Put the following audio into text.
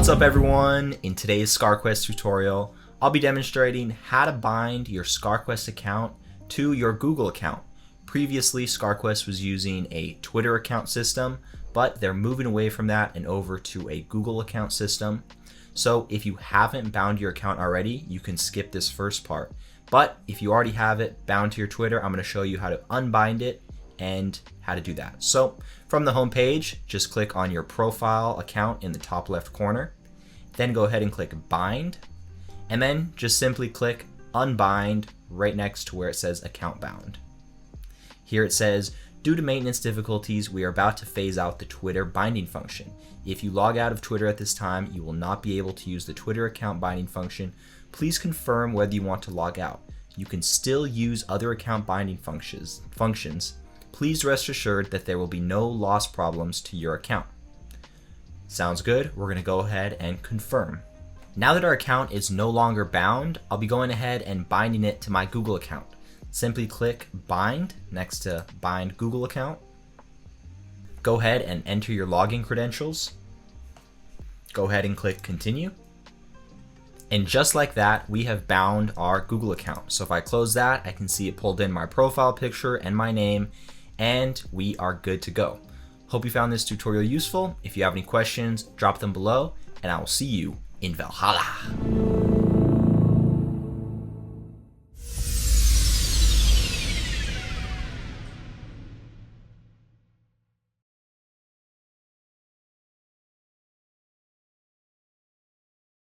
What's up everyone? In today's ScarQuest tutorial, I'll be demonstrating how to bind your ScarQuest account to your Google account. Previously, ScarQuest was using a Twitter account system, but they're moving away from that and over to a Google account system. So if you haven't bound your account already, you can skip this first part. But if you already have it bound to your Twitter, I'm going to show you how to unbind it and how to do that. So from the home page, just click on your profile account in the top left corner. Then go ahead and click bind, and then just simply click unbind right next to where it says account bound. Here it says, due to maintenance difficulties, we are about to phase out the Twitter binding function. If you log out of Twitter at this time, you will not be able to use the Twitter account binding function. Please confirm whether you want to log out. You can still use other account binding functions. Please rest assured that there will be no loss problems to your account. Sounds good? We're going to go ahead and confirm. Now that our account is no longer bound, I'll be going ahead and binding it to my Google account. Simply click bind next to bind Google account. Go ahead and enter your login credentials. Go ahead and click continue. And just like that, we have bound our Google account. So if I close that, I can see it pulled in my profile picture and my name, and we are good to go. Hope you found this tutorial useful. If you have any questions, drop them below, and I will see you in Valhalla.